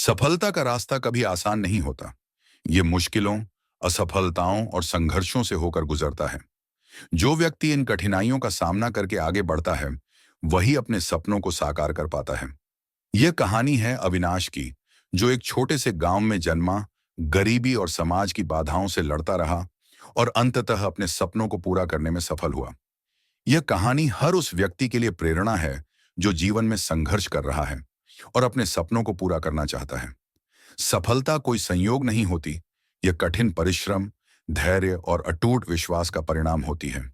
सफलता का रास्ता कभी आसान नहीं होता। ये मुश्किलों, असफलताओं और संघर्षों से होकर गुजरता है। जो व्यक्ति इन कठिनाइयों का सामना करके आगे बढ़ता है, वही अपने सपनों को साकार कर पाता है। यह कहानी है अविनाश की, जो एक छोटे से गांव में जन्मा, गरीबी और समाज की बाधाओं से लड़ता रहा और अंततः अपने सपनों को पूरा करने में सफल हुआ। यह कहानी हर उस व्यक्ति के लिए प्रेरणा है, जो जीवन में संघर्ष कर रहा है और अपने सपनों को पूरा करना चाहता है। सफलता कोई संयोग नहीं होती, यह कठिन परिश्रम, धैर्य और अटूट विश्वास का परिणाम होती है।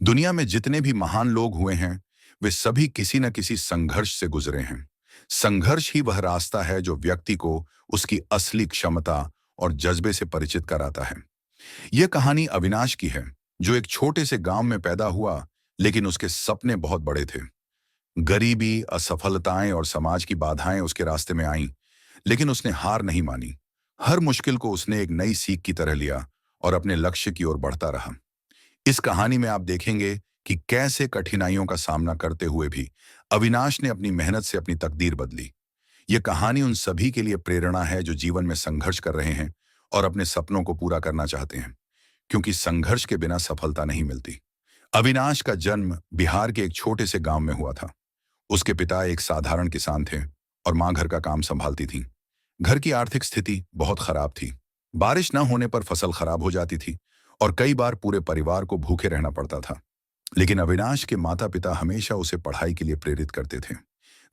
दुनिया में जितने भी महान लोग हुए हैं, वे सभी किसी न किसी संघर्ष से गुजरे हैं। संघर्ष ही वह रास्ता है जो व्यक्ति को उसकी असली क्षमता और जज्बे से परिचित कराता है। यह कहानी अविनाश की है, जो एक छोटे से गांव में पैदा हुआ, लेकिन उसके सपने बहुत बड़े थे। गरीबी, असफलताएं और समाज की बाधाएं उसके रास्ते में आईं, लेकिन उसने हार नहीं मानी। हर मुश्किल को उसने एक नई सीख की तरह लिया और अपने लक्ष्य की ओर बढ़ता रहा। इस कहानी में आप देखेंगे कि कैसे कठिनाइयों का सामना करते हुए भी अविनाश ने अपनी मेहनत से अपनी तकदीर बदली। यह कहानी उन सभी के लिए प्रेरणा है जो जीवन में संघर्ष कर रहे हैं और अपने सपनों को पूरा करना चाहते हैं, क्योंकि संघर्ष के बिना सफलता नहीं मिलती। अविनाश का जन्म बिहार के एक छोटे से गांव में हुआ था। उसके पिता एक साधारण किसान थे और मां घर का काम संभालती थी। घर की आर्थिक स्थिति बहुत खराब थी। बारिश न होने पर फसल खराब हो जाती थी और कई बार पूरे परिवार को भूखे रहना पड़ता था। लेकिन अविनाश के माता पिता हमेशा उसे पढ़ाई के लिए प्रेरित करते थे।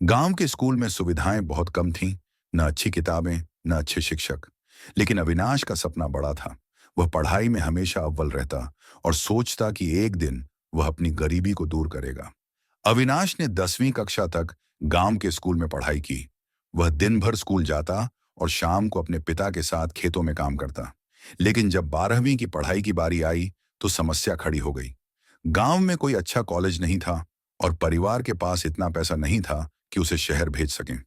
गांव के स्कूल में सुविधाएं बहुत कम थीं, न अच्छी किताबें, न अच्छे शिक्षक। लेकिन अविनाश का सपना बड़ा था। वह पढ़ाई में हमेशा अव्वल रहता और सोचता कि एक दिन वह अपनी गरीबी को दूर करेगा। अविनाश ने 10वीं कक्षा तक गांव के स्कूल में पढ़ाई की। वह दिन भर स्कूल जाता और शाम को अपने पिता के साथ खेतों में काम करता। लेकिन जब 12वीं की पढ़ाई की बारी आई, तो समस्या खड़ी हो गई। गांव में कोई अच्छा कॉलेज नहीं था और परिवार के पास इतना पैसा नहीं था कि उसे शहर भेज सकें।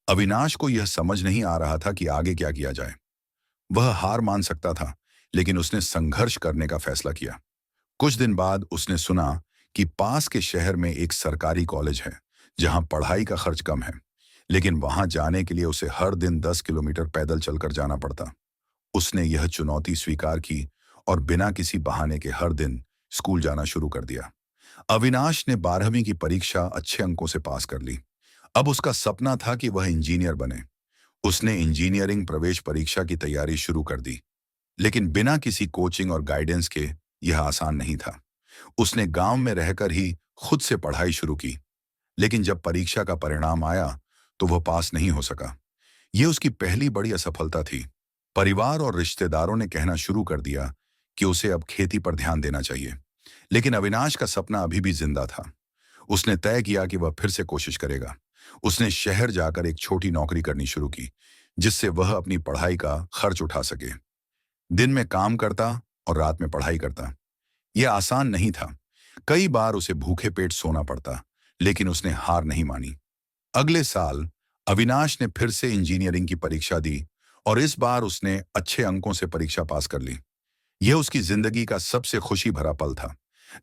अविनाश को यह समझ नहीं आ रहा था कि आगे क्या किया जाए। वह हार मान सकता था, लेकिन उसने संघर्ष करने का फैसला किया। कुछ दिन बाद उसने सुना कि पास के शहर में एक सरकारी कॉलेज है, जहां पढ़ाई का खर्च कम है। लेकिन वहां जाने के लिए उसे हर दिन 10 किलोमीटर पैदल चलकर जाना पड़ता। उसने यह चुनौती स्वीकार की और बिना किसी बहाने के हर दिन स्कूल जाना शुरू कर दिया। अविनाश ने 12वीं की परीक्षा अच्छे अंकों से पास कर ली। अब उसका सपना था कि वह इंजीनियर बने। उसने इंजीनियरिंग प्रवेश परीक्षा की तैयारी शुरू कर दी। लेकिन बिना किसी कोचिंग और गाइडेंस के यह आसान नहीं था। उसने गांव में रहकर ही खुद से पढ़ाई शुरू की। लेकिन जब परीक्षा का परिणाम आया, तो वह पास नहीं हो सका। यह उसकी पहली बड़ी असफलता थी। परिवार और रिश्तेदारों ने कहना शुरू कर दिया कि उसे अब खेती पर ध्यान देना चाहिए। लेकिन अविनाश का सपना अभी भी जिंदा था। उसने तय किया कि वह फिर से कोशिश करेगा। उसने शहर जाकर एक छोटी नौकरी करनी शुरू की, जिससे वह अपनी पढ़ाई का खर्च उठा सके। दिन में काम करता और रात में पढ़ाई करता। यह आसान नहीं था। कई बार उसे भूखे पेट सोना पड़ता, लेकिन उसने हार नहीं मानी। अगले साल अविनाश ने फिर से इंजीनियरिंग की परीक्षा दी और इस बार उसने अच्छे अंकों से परीक्षा पास कर ली। यह उसकी जिंदगी का सबसे खुशी भरा पल था।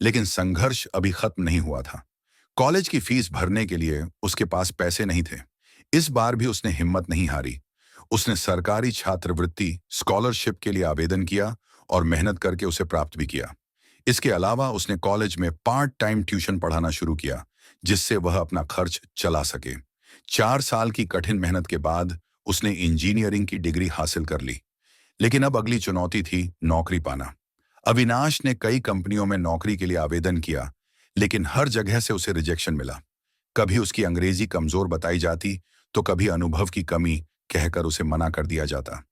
लेकिन संघर्ष अभी खत्म नहीं हुआ था। कॉलेज की फीस भरने के लिए उसके पास पैसे नहीं थे। इस बार भी उसने हिम्मत नहीं हारी। उसने सरकारी छात्रवृत्ति स्कॉलरशिप के लिए आवेदन किया और मेहनत करके उसे प्राप्त भी किया। इसके अलावा उसने कॉलेज में पार्ट टाइम ट्यूशन पढ़ाना शुरू किया, जिससे वह अपना खर्च चला सके। 4 साल की कठिन मेहनत के बाद उसने इंजीनियरिंग की डिग्री हासिल कर ली। लेकिन अब अगली चुनौती थी नौकरी पाना। अविनाश ने कई कंपनियों में नौकरी के लिए आवेदन किया, लेकिन हर जगह से उसे रिजेक्शन मिला। कभी उसकी अंग्रेजी कमजोर बताई जाती, तो कभी अनुभव की कमी कहकर उसे मना कर दिया जाता।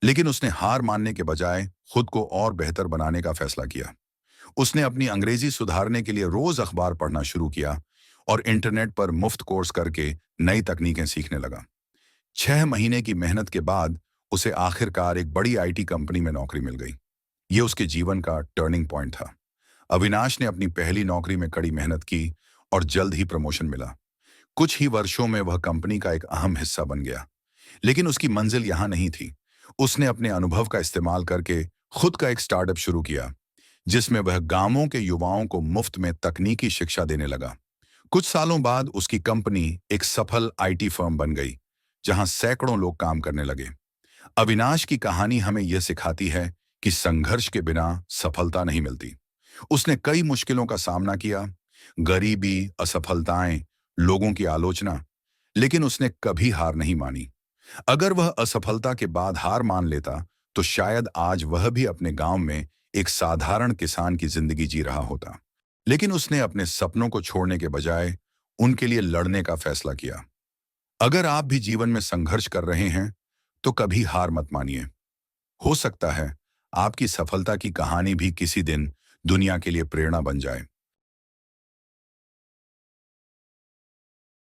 लेकिन उसने हार मानने के बजाय खुद को और बेहतर बनाने का फैसला किया। उसने अपनी अंग्रेजी सुधारने के लिए रोज अखबार पढ़ना शुरू किया और इंटरनेट पर मुफ्त कोर्स करके नई तकनीकें सीखने लगा। 6 महीने की मेहनत के बाद उसे आखिरकार एक बड़ी आईटी कंपनी में नौकरी मिल गई। यह उसके जीवन का टर्निंग पॉइंट था। अविनाश ने अपनी पहली नौकरी में कड़ी मेहनत की और जल्द ही प्रमोशन मिला। कुछ ही वर्षों में वह कंपनी का एक अहम हिस्सा बन गया। लेकिन उसकी मंजिल यहां नहीं थी। उसने अपने अनुभव का इस्तेमाल करके खुद का एक स्टार्टअप शुरू किया, जिसमें वह गांवों के युवाओं को मुफ्त में तकनीकी शिक्षा देने लगा। कुछ सालों बाद उसकी कंपनी एक सफल आईटी फर्म बन गई, जहां सैकड़ों लोग काम करने लगे। अविनाश की कहानी हमें यह सिखाती है कि संघर्ष के बिना सफलता नहीं मिलती। उसने कई मुश्किलों का सामना किया, गरीबी, असफलताएं, लोगों की आलोचना, लेकिन उसने कभी हार नहीं मानी। अगर वह असफलता के बाद हार मान लेता, तो शायद आज वह भी अपने गांव में एक साधारण किसान की जिंदगी जी रहा होता। लेकिन उसने अपने सपनों को छोड़ने के बजाय उनके लिए लड़ने का फैसला किया। अगर आप भी जीवन में संघर्ष कर रहे हैं, तो कभी हार मत मानिए। हो सकता है आपकी सफलता की कहानी भी किसी दिन दुनिया के लिए प्रेरणा बन जाए।